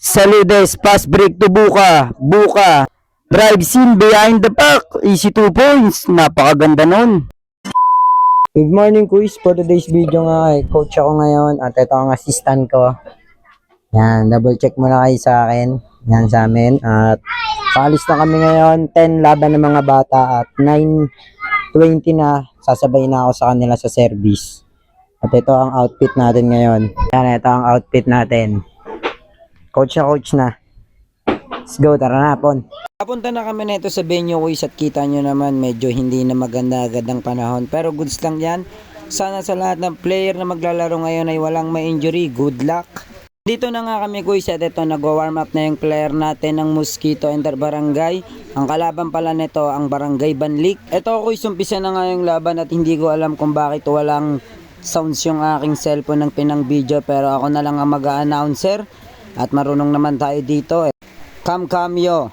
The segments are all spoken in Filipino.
Saludes, pass break to Buka. Drive scene behind the pack. Easy 2 points. Napakaganda nun. Good morning, quiz. For today's video nga, coach ako ngayon at ito ang assistant ko. Yan, double check muna kayo sa akin. Yan sa amin. At paalis na kami ngayon. 10 laban ng mga bata at 9:20 na sasabay na ako sa kanila sa service. At ito ang outfit natin ngayon. Yan, ito ang outfit natin. Coach na. Let's go, tara na, Pon. Papunta na kami nito sa venue, quiz, at kita nyo naman medyo hindi na maganda agad ang panahon. Pero goods lang yan. Sana sa lahat ng player na maglalaro ngayon ay walang ma-injury. Good luck. Dito na nga kami, quiz, at ito nag-warm up na yung player natin ng Mosquito Inter Barangay. Ang kalaban pala nito ang Barangay Banlik. Ito, quiz, umpisa na nga yung laban at hindi ko alam kung bakit walang sounds yung aking cellphone ng pinang video, pero ako na lang ang mag-a-announcer at marunong naman tayo dito. Cambio,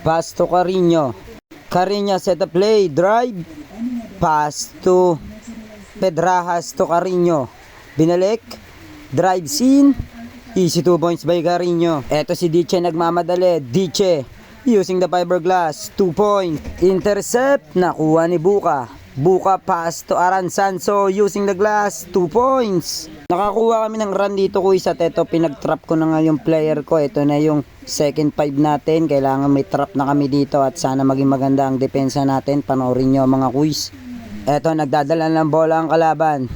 pass to Carino, set the play, drive, pass to Pedrajas to Carino, binalik, drive scene, easy 2 points by Carino. Eto si Diche nagmamadali, Diche using the fiberglass, 2 points, intercept, nakuha ni Buka pass to Aranzanso using the glass, 2 points. Nakakuha kami ng run dito, kuis, at ito pinag-trap ko na nga yung player ko. Ito na yung second 5 natin. Kailangan may trap na kami dito at sana maging maganda ang depensa natin. Panoorin nyo mga kuis. Ito, nagdadala ng bola ang kalaban.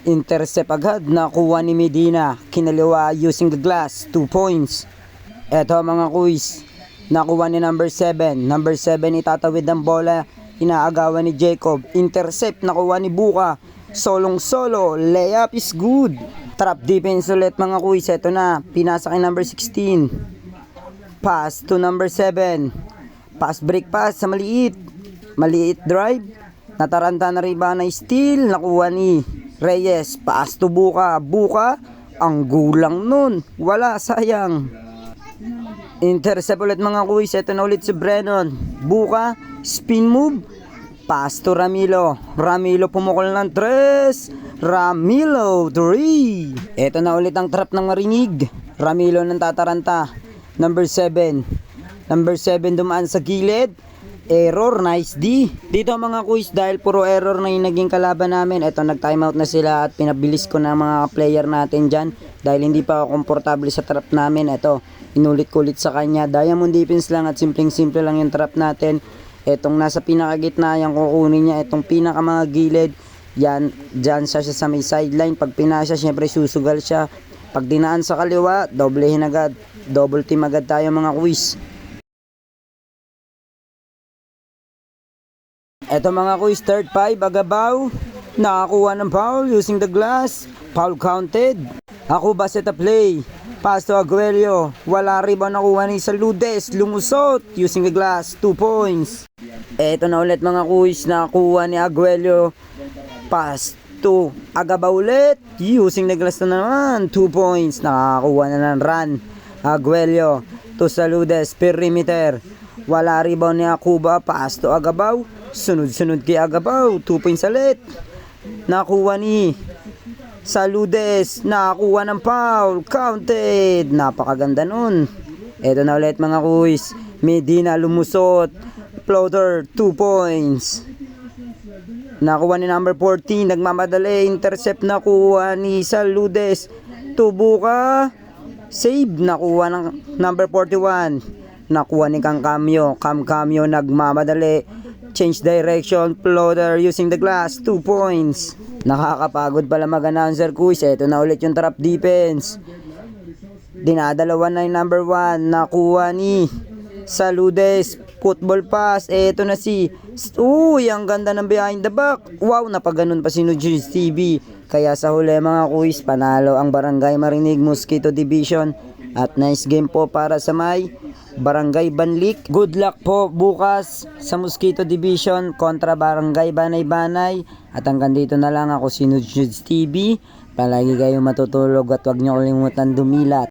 Intercept agad, nakuha ni Medina. Kinaliwa using the glass, 2 points. Ito mga kuis, nakuha ni number 7. Number 7 itatawid ang bola. Inaagawan ni Jacob, intercept, nakuha ni Buka, solo, layup is good. Trap defense ulit mga kuis, ito na, pinasa kay number 16, pass to number 7, pass break pass sa maliit drive, nataranta na riba na steal, nakuha ni Reyes, pass to Buka, ang gulang nun, wala, sayang. Intercept ulit mga kuis, ito na ulit si Brennan, Buka, spin move, pass to Ramilo pumukol ng 3, Ramilo 3. Ito na ulit ang trap ng Marinig, Ramilo ng tataranta, number 7 dumaan sa gilid, error, nice D. Dito mga kuis, dahil puro error na yung naging kalaban namin, ito nag timeout na sila at pinabilis ko na mga player natin dyan dahil hindi pa ako komportable sa trap namin. Ito, inulit-kulit sa kanya, diamond defense lang at simpleng-simple lang yung trap natin. Etong nasa pinakagitna, yung kukunin niya, itong pinaka mga gilid, yan, dyan siya sa may sideline. Pag pinasa, syempre susugal siya. Pag dinaan sa kaliwa, doblehin agad, double team agad tayo mga quiz. Eto mga quiz, third 5, Agabaw, nakakuha ng foul using the glass, foul counted. Ako ba set a play, pass to Aguelio, wala rebound, nakuha ni Saludes, lumusot using the glass, 2 points. Eto na ulit mga kuis, nakuha ni Aguelio, pass to Agabaw ulit, using the glass na naman, 2 points. Nakakuha na ng run, Aguelio to Saludes, perimeter, wala rebound ni Akuba, pass to Agabaw, sunod kay Agabaw, 2 points ulit. Nakuha ni Saludes, nakakuha ng foul, counted, napakaganda nun. Eto na ulit mga kuis, Medina lumusot, floater, 2 points. Nakuha ni number 14, nagmamadali, intercept, nakuha ni Saludes, Buka, save, nakuha ng number 41, nakuha ni Cambio, nagmamadali, change direction, floater using the glass, 2 points. Nakakapagod pala mag-announcer kuis. Ito na ulit yung trap defense. Dinadalawan na yung number 1. Nakuha ni Saludes, football pass. Ito na si ang ganda ng behind the back. Wow, napaganon pa si Nujis TV. Kaya sa huli mga kuis, panalo ang Barangay Marinig Mosquito Division. At nice game po para sa may Barangay Banlik. Good luck po bukas sa Mosquito Division kontra Barangay Banay. At hanggang dito na lang, ako si Nujis TV. Palagi kayong matutulog at huwag niyo kalimutan dumilat.